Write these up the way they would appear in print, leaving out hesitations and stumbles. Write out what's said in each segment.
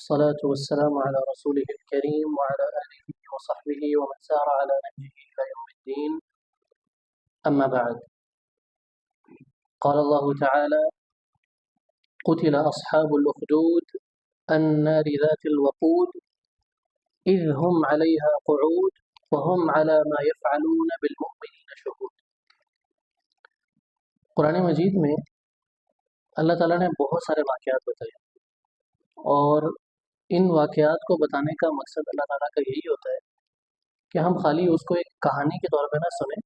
الصلاة والسلام على رسوله الكريم وعلى آله وصحبه ومن سار على نهجه إلى يوم الدين. أما بعد، قال الله تعالى: قتل أصحاب الأخدود النار ذات الوقود إذ هم عليها قعود وهم على ما يفعلون بالمؤمنين شهود. قرآن مجید میں اللہ تعالیٰ نے بہت سارے واقعات بتائے، اور ان واقعات کو بتانے کا مقصد اللہ تعالیٰ کا یہی ہوتا ہے کہ ہم خالی اس کو ایک کہانی کے طور پہ نہ سنیں،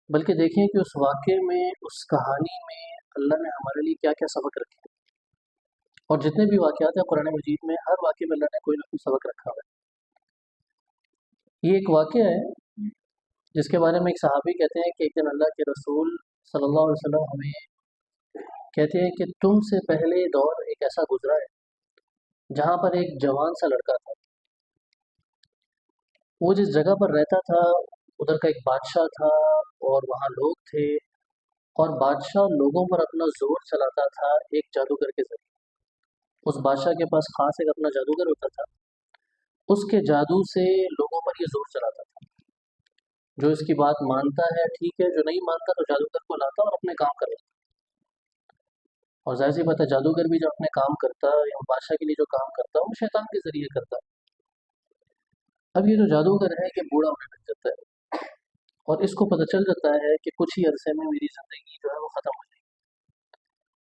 بلکہ دیکھیں کہ اس واقعے میں، اس کہانی میں اللہ نے ہمارے لیے کیا کیا سبق رکھے ہیں۔ اور جتنے بھی واقعات ہیں قرآن مجید میں، ہر واقعے میں اللہ نے کوئی نہ کوئی سبق رکھا ہوا ہے۔ یہ ایک واقعہ ہے جس کے بارے میں ایک صحابی کہتے ہیں کہ ایک دن اللہ کے رسول صلی اللہ علیہ وسلم ہمیں کہتے ہیں کہ تم سے پہلے دور ایک ایسا گزرا ہے جہاں پر ایک جوان سا لڑکا تھا۔ وہ جس جگہ پر رہتا تھا ادھر کا ایک بادشاہ تھا، اور وہاں لوگ تھے، اور بادشاہ لوگوں پر اپنا زور چلاتا تھا ایک جادوگر کے ذریعے۔ اس بادشاہ کے پاس خاص ایک اپنا جادوگر ہوتا تھا، اس کے جادو سے لوگوں پر یہ زور چلاتا تھا۔ جو اس کی بات مانتا ہے ٹھیک ہے، جو نہیں مانتا تو جادوگر کو لاتا اور اپنے کام کر لیتا۔ اور ظاہر سی بات ہے، جادوگر بھی جو اپنے کام کرتا یا بادشاہ کے لیے جو کام کرتا وہ شیطان کے ذریعے کرتا۔ اب یہ جو جادوگر ہے یہ بوڑھا ہونے لگ جاتا ہے، اور اس کو پتہ چل جاتا ہے کہ کچھ ہی عرصے میں میری زندگی جو ہے وہ ختم ہو جائے گی۔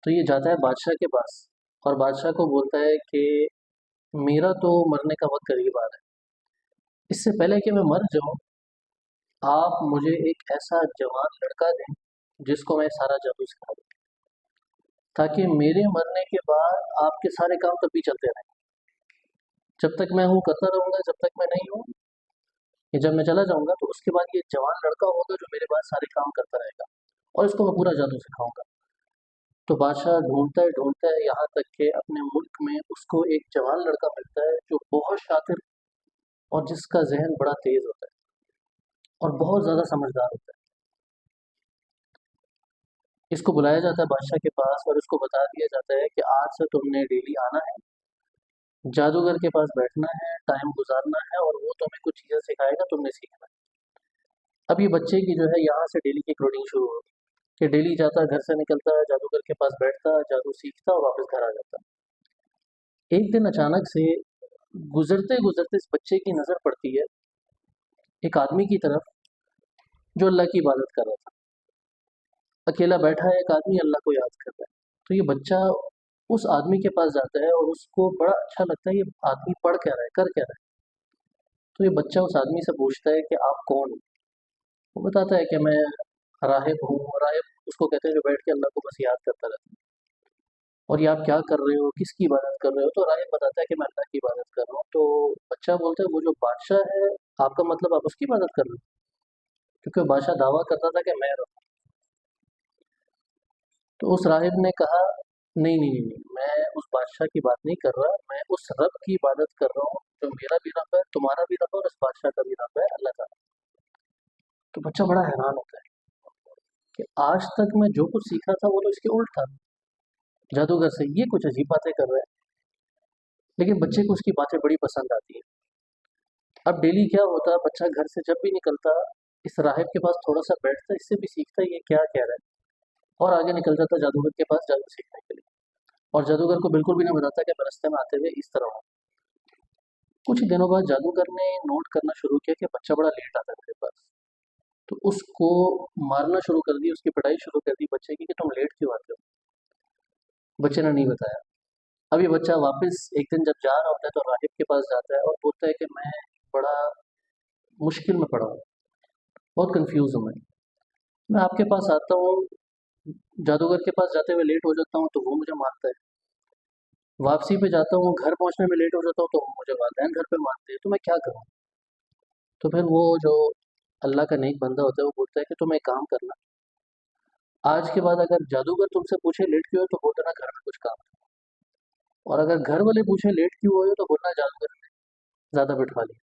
تو یہ جاتا ہے بادشاہ کے پاس، اور بادشاہ کو بولتا ہے کہ میرا تو مرنے کا وقت قریب آ رہا ہے، اس سے پہلے کہ میں مر جاؤں آپ مجھے ایک ایسا جوان لڑکا دیں جس کو میں سارا جادو سکھا دوں، تاکہ میرے مرنے کے بعد آپ کے سارے کام تب بھی چلتے رہیں۔ جب تک میں ہوں کرتا رہوں گا، جب تک میں نہیں ہوں یا جب میں چلا جاؤں گا تو اس کے بعد یہ جوان لڑکا ہوگا جو میرے بعد سارے کام کرتا رہے گا، اور اس کو میں پورا جادو سکھاؤں گا۔ تو بادشاہ ڈھونڈتا ہے یہاں تک کہ اپنے ملک میں اس کو ایک جوان لڑکا ملتا ہے جو بہت شاطر اور جس کا ذہن بڑا تیز ہوتا ہے اور بہت زیادہ سمجھدار ہوتا ہے۔ اس کو بلایا جاتا ہے بادشاہ کے پاس، اور اس کو بتا دیا جاتا ہے کہ آج سے تم نے ڈیلی آنا ہے، جادوگر کے پاس بیٹھنا ہے، ٹائم گزارنا ہے، اور وہ تمہیں کچھ چیزیں سکھائے گا، تم نے سیکھنا ہے۔ اب یہ بچے کی جو ہے یہاں سے ڈیلی کی ایک روٹین شروع ہوگی کہ ڈیلی جاتا، گھر سے نکلتا، جادوگر کے پاس بیٹھتا، جادو سیکھتا اور واپس گھر آ جاتا۔ ایک دن اچانک سے گزرتے گزرتے اس بچے کی نظر پڑتی ہے ایک آدمی کی طرف جو اللہ کی عبادت کر رہا تھا۔ اکیلا بیٹھا ہے ایک آدمی، اللہ کو یاد کر رہا ہے۔ تو یہ بچہ اس آدمی کے پاس جاتا ہے، اور اس کو بڑا اچھا لگتا ہے یہ آدمی پڑھ کیا رہا ہے، کر کیا رہا ہے۔ تو یہ بچہ اس آدمی سے پوچھتا ہے کہ آپ کون ہیں؟ وہ بتاتا ہے کہ میں راہب ہوں۔ راہب اس کو کہتے ہیں جو بیٹھ کے اللہ کو بس یاد کرتا رہتا ہے۔ اور یہ آپ کیا کر رہے ہو، کس کی عبادت کر رہے ہو؟ تو راہب بتاتا ہے کہ میں اللہ کی عبادت کر رہا ہوں۔ تو بچہ بولتا ہے وہ جو بادشاہ ہے آپ کا مطلب آپ اس کی عبادت کر رہے ہو؟ کیونکہ بادشاہ دعویٰ کرتا تھا کہ میں رب ہوں۔ تو اس راہب نے کہا نہیں نہیں نہیں، میں اس بادشاہ کی بات نہیں کر رہا، میں اس رب کی عبادت کر رہا ہوں جو میرا بھی رب ہے، تمہارا بھی رب ہے، اور اس بادشاہ کا بھی رب ہے، اللہ تعالیٰ۔ تو بچہ بڑا حیران ہوتا ہے کہ آج تک میں جو کچھ سیکھا تھا وہ تو اس کے الٹ تھا، جادوگر سے یہ کچھ عجیب باتیں کر رہے ہیں۔ لیکن بچے کو اس کی باتیں بڑی پسند آتی ہیں۔ اب ڈیلی کیا ہوتا، بچہ گھر سے جب بھی نکلتا اس راہب کے پاس تھوڑا سا بیٹھتا، اس سے بھی سیکھتا یہ کیا کہہ رہا ہے، اور آگے نکل جاتا جادوگر کے پاس جادو سیکھنے کے لیے، اور جادوگر کو بالکل بھی نہیں بتاتا کہ میں راستے میں آتے ہوئے اس طرح ہوں۔ کچھ دنوں بعد جادوگر نے نوٹ کرنا شروع کیا کہ بچہ بڑا لیٹ آتا ہے میرے پاس، تو اس کو مارنا شروع کر دی، اس کی پٹائی شروع کر دی بچے کی کہ تم لیٹ کیوں آتے ہو؟ بچے نے نہیں بتایا۔ اب یہ بچہ واپس ایک دن جب جا رہا ہوتا ہے تو راہب کے پاس جاتا ہے اور بولتا ہے کہ میں بڑا مشکل میں پڑا ہوں، بہت کنفیوز ہوں، میں آپ کے پاس آتا ہوں، جادوگر کے پاس جاتے ہوئے لیٹ ہو جاتا ہوں تو وہ مجھے مارتا ہے، واپسی پہ جاتا ہوں گھر پہنچنے میں لیٹ ہو جاتا ہوں تو مجھے والدین گھر پہ مارتے ہیں، تو میں کیا کروں؟ تو پھر وہ جو اللہ کا نیک بندہ ہوتا ہے وہ بولتا ہے کہ تم ایک کام کرنا، آج کے بعد اگر جادوگر تم سے پوچھے لیٹ کیوں ہے تو بولنا گھر میں کچھ کام ہے، اور اگر گھر والے پوچھے لیٹ کیوں ہوئے تو بولنا جادوگر نے زیادہ بٹھوا لیا۔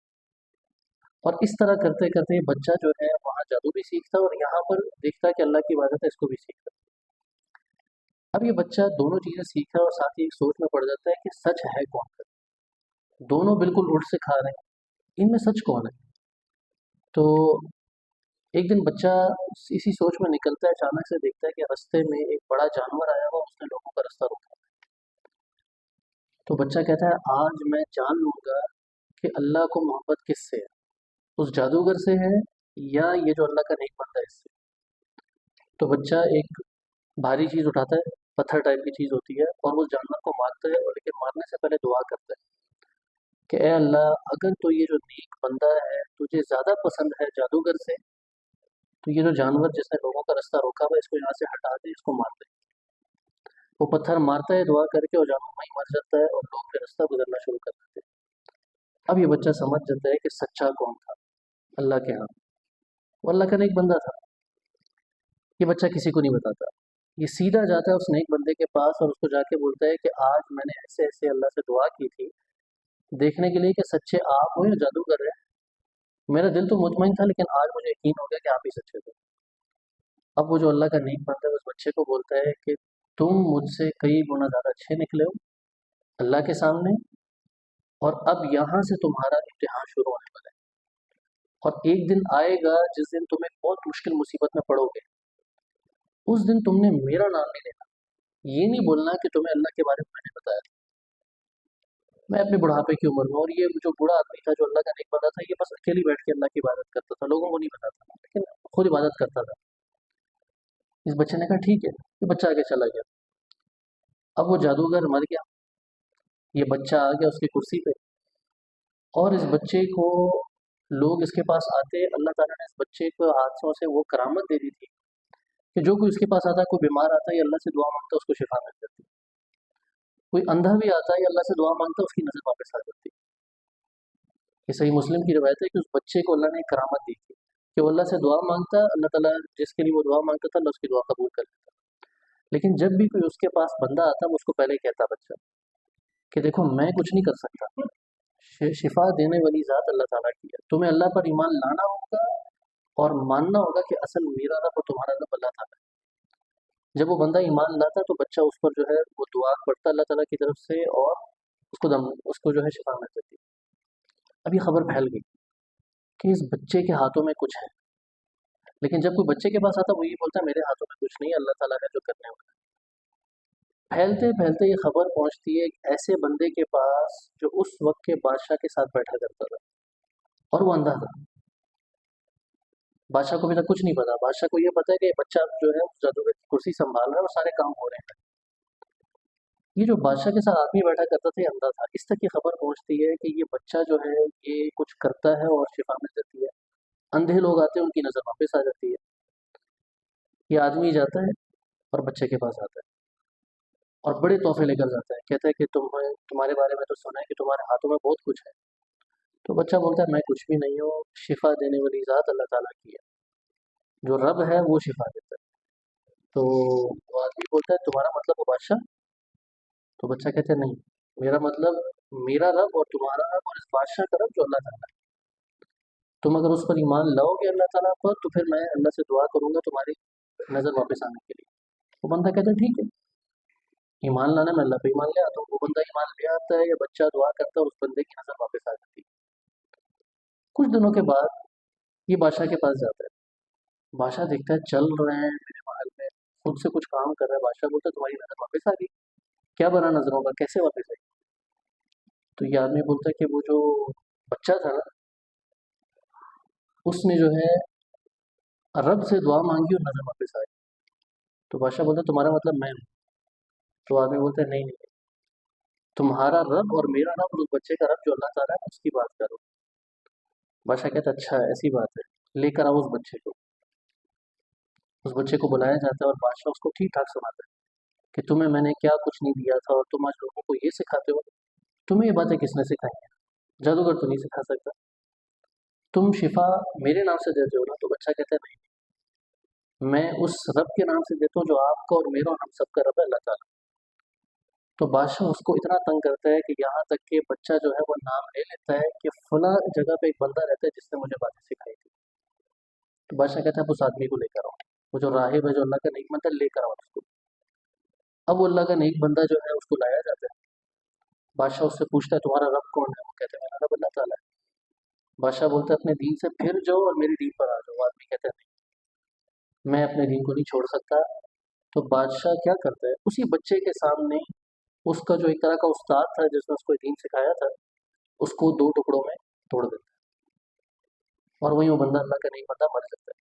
اور اس طرح کرتے کرتے یہ بچہ جو ہے وہاں جادو بھی سیکھتا اور یہاں پر دیکھتا ہے کہ اللہ کی عبادت ہے، اس کو بھی سیکھتا۔ اب یہ بچہ دونوں چیزیں سیکھتا ہے اور ساتھ ہی ایک سوچ میں پڑ جاتا ہے کہ سچ ہے کون سا۔ दोनों बिल्कुल उल्ट से खा रहे हैं, इनमें सच कौन है? तो एक दिन बच्चा इसी सोच में निकलता है, अचानक से देखता है कि रास्ते में एक बड़ा जानवर आया हुआ, उसने लोगों का रास्ता रोका। तो बच्चा कहता है आज मैं जान लूंगा कि अल्लाह को मोहब्बत किससे है, उस जादूगर से है या ये जो अल्लाह का नेक बंदा है इससे। तो बच्चा एक भारी चीज़ उठाता है, पत्थर टाइप की चीज़ होती है, और उस जानवर को मारता है, और लेकिन मारने से पहले दुआ करता है कि ए अल्लाह, अगर तो ये जो नेक बंदा है तुझे ज़्यादा पसंद है जादूगर से, तो ये जो जानवर जिसने लोगों का रास्ता रोका हुआ है इसको यहाँ से हटा दे, इसको मार दे। वो पत्थर मारता है दुआ करके, और जानवर वहीं मर जाता है, और लोग फिर रास्ता गुजरना शुरू कर देते हैं। अब ये बच्चा समझ जाता है कि सच्चा कौन था अल्लाह के यहाँ। वो अल्लाह का नेक बंदा था। ये बच्चा किसी को नहीं बताता। ये सीधा जाता है उस नेक बंदे के पास और उसको जाके बोलता है कि आज मैंने ऐसे ऐसे अल्लाह से दुआ की थी, देखने के लिए कि सच्चे आप हो या जादूगर है। मेरा दिल तो मुतमईन था, लेकिन आज मुझे यकीन हो गया कि आप ही सच्चे थे। अब वो जो अल्लाह का नेक बंदा है उस बच्चे को बोलता है कि तुम मुझसे कई गुना ज़्यादा अच्छे निकले हो अल्लाह के सामने, और अब यहाँ से तुम्हारा इम्तिहान शुरू होने वाला है। और एक दिन आएगा जिस दिन तुम्हें बहुत मुश्किल मुसीबत में पड़ोगे, उस दिन तुमने मेरा नाम नहीं लेना। ये नहीं बोलना कि तुम्हें अल्लाह के बारे में मैंने बताया था। मैं अपने बुढ़ापे की उम्र में, और ये जो बूढ़ा आदमी था जो अल्लाह का नेक बंदा था, ये बस अकेले बैठ के अल्लाह की इबादत करता था, लोगों को नहीं बताता था, लेकिन खुद इबादत करता था। इस बच्चे ने कहा ठीक है, ये बच्चा आगे चला गया। अब वो जादूगर मर गया, ये बच्चा आ गया उसकी कुर्सी पे, और इस बच्चे को लोग इसके पास आते, अल्लाह ताला ने इस बच्चे को हाथों से वो करामत दे दी थी कि जो कोई उसके पास आता, कोई बीमार आता है, अल्लाह से दुआ मांगता है, उसको शिफा मिल जाती। कोई अंधा भी आता है, अल्लाह से दुआ मांगता है, उसकी नजर वापस आ जाती। ये सही मुस्लिम की रिवायत है कि उस बच्चे को अल्लाह ने एक करामत दी थी कि वो अल्लाह से दुआ मांगता, अल्लाह ताला जिसके लिए वो दुआ मांगता था, अल्लाह उसकी दुआ कबूल कर लेता। लेकिन जब भी कोई उसके पास बंदा आता, वो उसको पहले कहता बच्चा कि देखो मैं कुछ नहीं कर सकता, शिफा देने वाली ज़ात अल्लाह ताला की है, तुम्हें अल्लाह पर ईमान लाना होगा और मानना होगा कि असल मेरा रब और तुम्हारा रब अल्लाह ताला है। जब वो बंदा ईमान लाता तो बच्चा उस पर जो है वो दुआ पढ़ता अल्लाह ताला की तरफ से, और उसको जो है शिफा मिल जाती। अब ये खबर फैल गई कि इस बच्चे के हाथों में कुछ है, लेकिन जब कोई बच्चे के पास आता वो ये बोलता है मेरे हाथों में कुछ नहीं, अल्लाह ताला है जो करने वाला है। फैलते फैलते ये खबर पहुंचती है एक ऐसे बंदे के पास जो उस वक्त के बादशाह के साथ बैठा करता था, और वो अंधा था। बादशाह को अभी तक कुछ नहीं पता, बादशाह को ये पता है कि ये बच्चा जो है उस जादूगर की कुर्सी संभाल रहा है और सारे काम हो रहे हैं। ये जो बादशाह के साथ आदमी बैठा करता था ये अंधा था। इस तक ये खबर पहुंचती है कि ये बच्चा जो है ये कुछ करता है और शिफा मिल जाती है। अंधे लोग आते हैं, उनकी नज़र वापस आ जाती है। ये आदमी जाता है और बच्चे के पास आता है और बड़े तोहफे लेकर जाता है, कहता है कि तुम्हारे बारे में तो सुना है कि तुम्हारे हाथों में बहुत कुछ है। तो बच्चा बोलता है मैं कुछ भी नहीं हूँ, शिफा देने वाली ज़ात अल्लाह ताला की है, जो रब है वो शिफा देता है। तो वो आदमी बोलता है तुम्हारा मतलब वो बादशाह? तो बच्चा कहता है नहीं, मेरा मतलब मेरा रब और तुम्हारा रब और इस बादशाह का रब जो अल्लाह ताला है। तुम अगर उस पर ईमान लाओगे अल्लाह ताला पर, तो फिर मैं अल्लाह से दुआ करूंगा तुम्हारी नज़र वापस आने के लिए। वो बंदा कहता है ठीक है, ईमान लाना मैं अल्लाह पे ईमान ले आता हूँ। वो बंदा ईमान ले आता है, या बच्चा दुआ करता है और उस बंदे की नज़र वापस आ जाती है। कुछ दिनों के बाद ये बादशाह के पास जाता है। बादशाह देखता है चल रहे हैं मेरे महल में, खुद से कुछ काम कर रहा है। बादशाह बोलता है तुम्हारी नज़र वापस आ गई? क्या बना नजरों का, कैसे वापस आई? तो ये आदमी बोलता है कि वो जो बच्चा था ना, उसने जो है रब से दुआ मांगी और नजर वापस आई। तो बादशाह बोलता है तुम्हारा मतलब मैं हूँ? तो आदमी बोलता है नहीं नहीं, तुम्हारा रब और मेरा रब और उस बच्चे का रब जो अल्लाह ताला है उसकी बात करो। बादशाह कहता है अच्छा ऐसी बात है, लेकर आओ उस बच्चे को। उस बच्चे को बुलाया जाता है और बादशाह उसको ठीक ठाक सुनाता है कि तुम्हें मैंने क्या कुछ नहीं दिया था, और तुम आज लोगों को ये सिखाते हो। तुम्हें ये बातें किसने सिखाई हैं? जादूगर तो नहीं सिखा सकता। तुम शिफा मेरे नाम से देते हो ना? तो बच्चा कहता है नहीं, मैं उस रब के नाम से देता हूँ जो आपका और मेरा और हम सबका रब है, अल्लाह ताला। तो बादशाह उसको इतना तंग करता है कि यहाँ तक कि बच्चा जो है वो नाम ले लेता है कि फला जगह पे एक बंदा रहता है जिसने मुझे बातें सिखाई थी। तो बादशाह कहता है आप उस आदमी को लेकर आओ, वो जो राहिब है जो अल्लाह का नेक बंदा है, लेकर आओ उसको। अब वो अल्लाह का नेक बंदा जो है उसको लाया जाता है। बादशाह उससे पूछता है तुम्हारा रब कौन है? वो कहता है मेरा रब अल्लाह ताला है। बादशाह बोलता है अपने दीन से फिर जाओ और मेरे दीन पर आ जाओ। वो आदमी कहता है नहीं, मैं अपने दीन को नहीं छोड़ सकता। तो बादशाह क्या करता है, उसी बच्चे के सामने उसका जो एक तरह का उस्ताद था जिसने उसको दीन सिखाया था, उसको दो टुकड़ों में तोड़ देता है और वहीं वो बंदा अल्लाह का नहीं बंदा मर जाता है।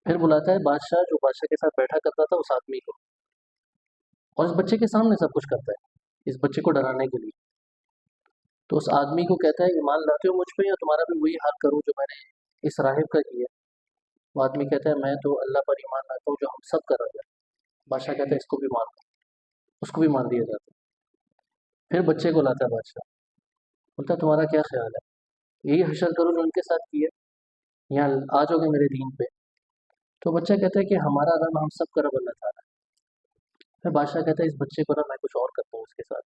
फिर बुलाता है बादशाह जो बादशाह के साथ बैठा करता था उस आदमी को, और इस बच्चे के सामने सब कुछ करता है इस बच्चे को डराने के लिए। तो उस आदमी को कहता है ईमान लाते हो मुझ पे या तुम्हारा भी वही हाल करूं जो मैंने इस राहिब का किया? वो आदमी कहता है मैं तो अल्लाह पर ईमान लाता हूँ जो हम सब कर रहा है। बादशाह कहता है इसको भी मार दो। उसको भी मार दिया जाता है। फिर बच्चे को लाता है बादशाह, बोलता है तुम्हारा क्या ख्याल है, यही हशर करूँ जो उनके साथ किया, या आ जाओगे मेरे दीन पे? तो बच्चा कहता है कि हमारा रब हम सब का रब अल्लाह ताला है। फिर बादशाह कहता है इस बच्चे को ना मैं कुछ और करता हूँ इसके साथ।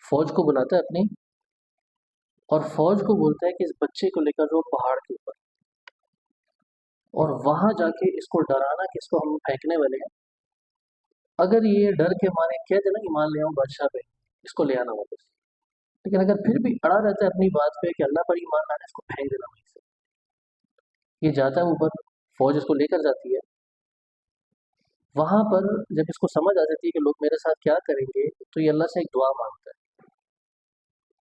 फौज को बुलाता है अपनी, और फौज को बोलता है कि इस बच्चे को लेकर जाओ पहाड़ के ऊपर, और वहां जाके इसको डराना कि इसको हम फेंकने वाले हैं। अगर ये डर के मारे कह देना ईमान ले आऊं बादशाह पे, इसको ले आना वापस। लेकिन अगर फिर भी अड़ा रहता है अपनी बात पे कि अल्लाह पर ईमान लाना, इसको फेंक देना वहीं से। ये जाता है ऊपर, फौज इसको लेकर जाती है। वहां पर जब इसको समझ आ जाती है कि लोग मेरे साथ क्या करेंगे, तो ये अल्लाह से एक दुआ मांगता है।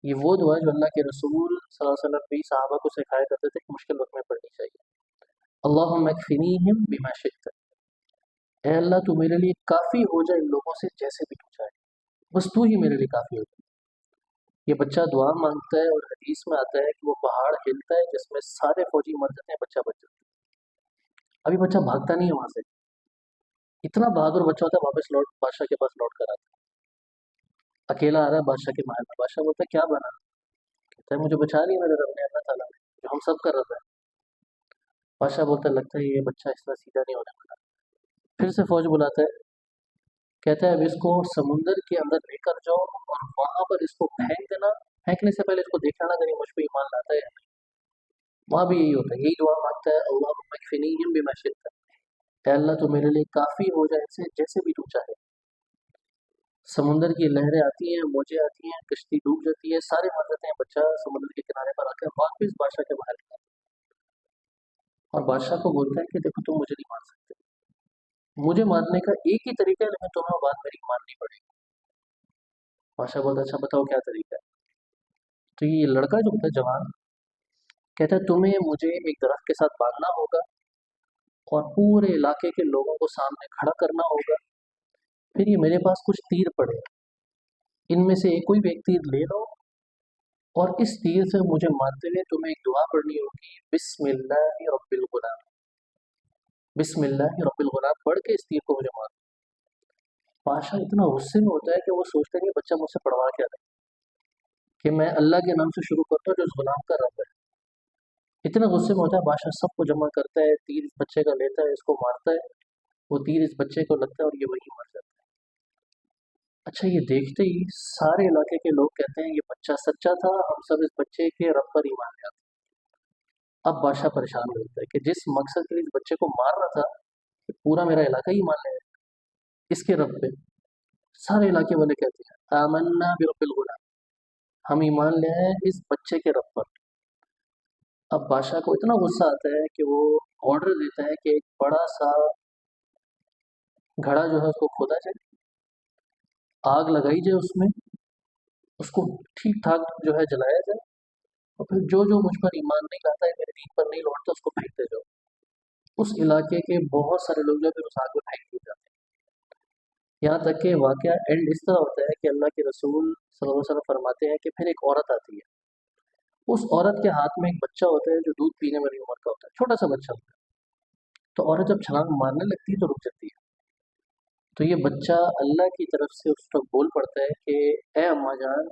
ये वो दुआ है जो अल्लाह के रसूल सल्लल्लाहु अलैहि वसल्लम भी सहाबा को सिखाया करते थे कि मुश्किल वक्त में पढ़नी चाहिए। अल्लाहुम्मा कफ़िनीहिम बिमा शिअ्ता, ऐ अल्लाह तू मेरे लिए काफ़ी हो जाए इन लोगों से जैसे भी तू चाहे, बस तू ही मेरे लिए काफ़ी हो जाए। ये बच्चा दुआ मांगता है और हदीस में आता है कि वो पहाड़ हिलता है जिसमें सारे फौजी मर जाते हैं, बच्चा बच जाता है। अभी बच्चा भागता नहीं है वहां से, इतना बहादुर बच्चा होता है, वापस लौट बादशाह के पास लौट कर आता है। अकेला आ रहा है बादशाह के महल में। बादशाह बोलता है क्या बना? कहता है मुझे बचा लिया मेरे रब ने, अल्लाह ताला ने, जो हम सब कर रहा है। बादशाह बोलता है लगता है ये बच्चा इस तरह सीधा नहीं होने वाला। फिर से फौज बुलाता है, कहता है अब इसको समुंदर के अंदर लेकर जाओ और वहां पर इसको फेंक देना। फेंकने से पहले इसको देखना ना कहीं मुझ पे ईमान लाता है या नहीं। वहां भी यही होता है, यही दुआ मांगता है अल्लाहुम्मा कफ़िनीहिम बिमा शिअ्ता, ऐ अल्लाह तू मेरे लिए काफ़ी हो जाए इनसे जैसे भी तू चाहे। समुंदर की लहरें आती हैं, मौजें आती हैं, कश्ती डूब जाती है, सारे मर जाते हैं। बच्चा समुद्र के किनारे पर आकर वापस बादशाह के महल में आता है और बादशाह को बोलता है कि देखो तुम मुझे नहीं मार सकते, मुझे मारने का एक ही तरीका है, लेकिन तुम्हें वो बात मेरी माननी पड़ेगी। बादशाह बोलता है अच्छा बताओ क्या तरीका है? तो ये लड़का जो होता है जवान, कहता है तुम्हें मुझे एक दरख्त के साथ बांधना होगा और पूरे इलाके के लोगों को सामने खड़ा करना होगा। फिर ये मेरे पास कुछ तीर पड़े हैं, इनमें से एक कोई भी एक तीर ले लो, और इस तीर से मुझे मारते हुए तुम्हें एक दुआ पढ़नी होगी, बिस्मिल्लाहि रब्बिल गुलाम। बिस्मिल्लाहि रब्बिल गुलाम पढ़ के इस तीर को मुझे मारो। बादशाह इतना गुस्से में होता है कि वो सोचता है कि बच्चा मुझसे पढ़वा क्या रहा है, कि मैं अल्लाह के नाम से शुरू करता हूँ जो इस गुलाम का रब है। इतना गुस्से में होता है, बादशाह सबको जमा करता है, तीर इस बच्चे का लेता है, इसको मारता है। वो तीर इस बच्चे को लगता है और ये वहीं मर जाता है। अच्छा ये देखते ही सारे इलाके के लोग कहते हैं ये बच्चा सच्चा था, हम सब इस बच्चे के रब पर ईमान ले आते हैं। अब बादशाह परेशान हो जाता है कि जिस मकसद के लिए इस बच्चे को मार रहा था, कि पूरा मेरा इलाका ही मान ले इसके रब पे। सारे इलाके वाले कहते हैं आमन्ना बिरब्बिल गुलाम, हम ईमान ले आए इस बच्चे के रब पर। अब बादशाह को इतना गुस्सा आता है कि वो ऑर्डर देता है कि एक बड़ा सा घड़ा जो है उसको खोदा जाए, आग लगाई जाए उसमें, उसको ठीक ठाक जो है जलाया जाए, और फिर जो जो मुझ पर ईमान नहीं लाता है, मेरे दीन पर नहीं लौटता, उसको फेंकते जाओ। उस इलाके के बहुत सारे लोग जो है फिर उस आग में फेंक दिए जाते हैं। यहाँ तक कि वाकया एंड इस तरह होता है कि अल्लाह के रसूल सल्लल्लाहु अलैहि वसल्लम फरमाते हैं कि फिर एक औरत आती है। उस औरत के हाथ में एक बच्चा होता है जो दूध पीने वाली उम्र का होता है, छोटा सा बच्चा होता है। तो औरत जब छलांग मारने लगती है तो रुक जाती है। तो ये बच्चा अल्लाह की तरफ से उस वक्त बोल पड़ता है कि ए अम्मा जान,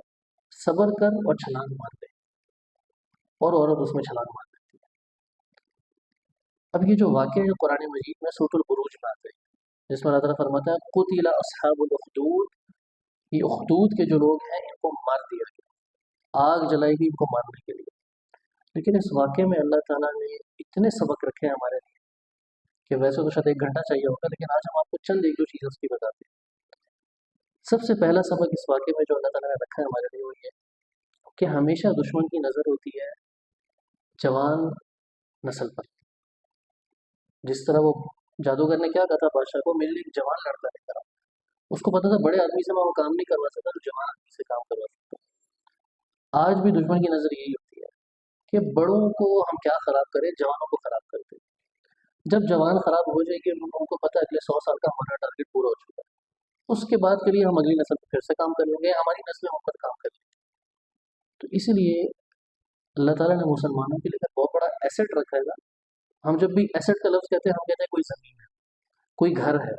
सब्र कर और छलांग मार दे, और औरत उसमें छलांग मार देती है। अब ये जो वाक़या है कुरान मजीद में सूरह बुरूज में आता है, जिसमें अल्लाह ताला फरमाता है कुतिला अस्हाबुल उखदूद, ये उखदूद के जो लोग हैं इनको मार दिया गया, आग जलाई गई इनको मारने के लिए। लेकिन इस वाक़े में अल्लाह ताला ने इतने सबक रखे हैं हमारे लिए कि वैसे तो शायद 1 घंटा चाहिए होगा, लेकिन आज हम आपको चंद 1-2 चीज़ें उसकी बताते हैं। सबसे पहला सबक इस वाक़ये में जो अल्लाह ताला ने रखा है हमारे लिए वो ये है कि हमेशा दुश्मन की नज़र होती है जवान नस्ल पर। जिस तरह वो जादूगर ने क्या कहा था बादशाह को, मेरे लिए एक जवान लड़का लेकर आओ। उसको पता था बड़े आदमी से मैं वो काम नहीं करवा सकता, तो जवान आदमी से काम करवा सकता हूँ। आज भी दुश्मन की नज़र यही होती है कि बड़ों को हम क्या ख़राब करें, जवानों को ख़राब करते हैं। जब जवान ख़राब हो जाएगी, उनको पता है अगले 100 साल का हमारा टारगेट पूरा हो चुका है, उसके बाद के लिए हम अगली नस्ल पे फिर से काम कर लेंगे, हमारी नस्लें हम पर काम कर लेंगे। तो इसलिए अल्लाह ताला ने मुसलमानों के लिए एक बहुत बड़ा एसेट रखा है ना। हम जब भी एसेट का लफ्ज़ कहते हैं, हम कहते हैं कोई ज़मीन है, कोई घर है,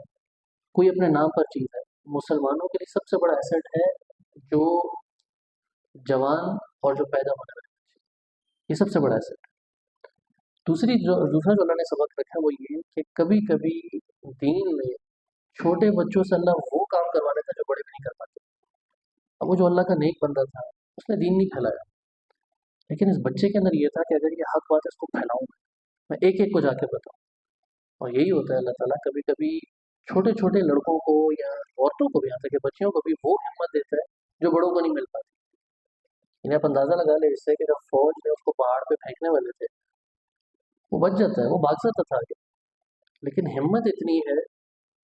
कोई अपने नाम पर चीज़ है। मुसलमानों के लिए सबसे बड़ा एसेट है जो जवान और जो पैदा होने वाले, ये सबसे बड़ा एसेट है। दूसरा जो अल्लाह ने सबक रखा है वो ये कि कभी कभी दीन में छोटे बच्चों से अल्लाह वो काम करवा देता है जो बड़े भी नहीं कर पाते। अब वो जो अल्लाह का नेक बंदा था, उसने दीन नहीं फैलाया, लेकिन इस बच्चे के अंदर ये था कि अगर ये हक बात है इसको फैलाऊं, मैं एक एक को जाके बताऊं। और यही होता है, अल्लाह ताला कभी कभी छोटे छोटे लड़कों को या औरतों को भी, यहाँ तक कि बच्चियों को भी वो हिम्मत देता है जो बड़ों को नहीं मिल पाती। इन्हें आप अंदाज़ा लगा ले इससे कि जब फौज ने उसको पहाड़ पे फेंकने वाले थे, वो बच जाता है, वो भाग जाता था आगे, लेकिन हिम्मत इतनी है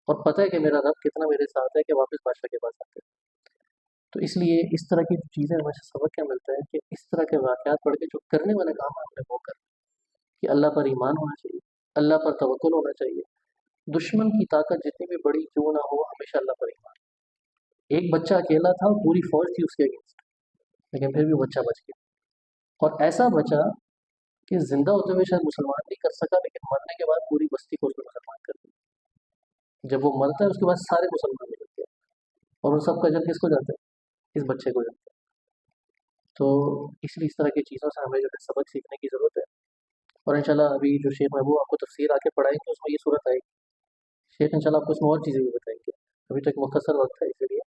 और पता है कि मेरा रब कितना मेरे साथ है कि वापस बादशाह के पास आते हैं। तो इसलिए इस तरह की चीज़ें हमें से सबक क्या मिलता है कि इस तरह के वाक़यात पढ़ के जो करने वाला काम है हमने वो करना, कि अल्लाह पर ईमान होना चाहिए, अल्लाह पर तवक्कुल होना चाहिए। दुश्मन की ताकत जितनी भी बड़ी क्यों ना हो, हमेशा अल्लाह पर ईमान। एक बच्चा अकेला था, पूरी फौज थी उसके अगेंस्ट, लेकिन फिर भी वो बच्चा बच गया। और ऐसा बचा कि जिंदा होते हुए शायद मुसलमान नहीं कर सका, लेकिन मरने के बाद पूरी बस्ती को उसने मुसलमान कर दिया। जब वो मरता है उसके बाद सारे मुसलमान हो जाते हैं, और उन सबका जब किसको जाता है, इस बच्चे को जाता है। तो इसलिए इस तरह की चीज़ों से हमें जो है सबक सीखने की ज़रूरत है। और इंशाल्लाह अभी जो शेख महबूब आपको तफसीर आके पढ़ाएंगे उसमें ये सूरत आएगी। शेख इंशाल्लाह आपको इसमें और चीज़ें भी बताएंगे। अभी तक मुख्तसर वक्त है, इसलिए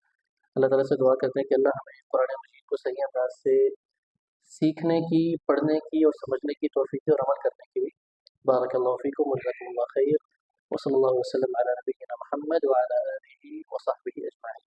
अल्लाह ताला से दुआ करते हैं कि अल्लाह हमें कुरान मजीद को सही अंदाज से सीखने की, पढ़ने की और समझने की तौफीक दे और अमल करने की भी। बारकल्लाहु फ़ीकुम व जज़ाकुमुल्लाहु खैर व सल्लल्लाहु वसल्लम अला नबिय्यिना मुहम्मद व अला आलिहि व सहबिहि अजमईन।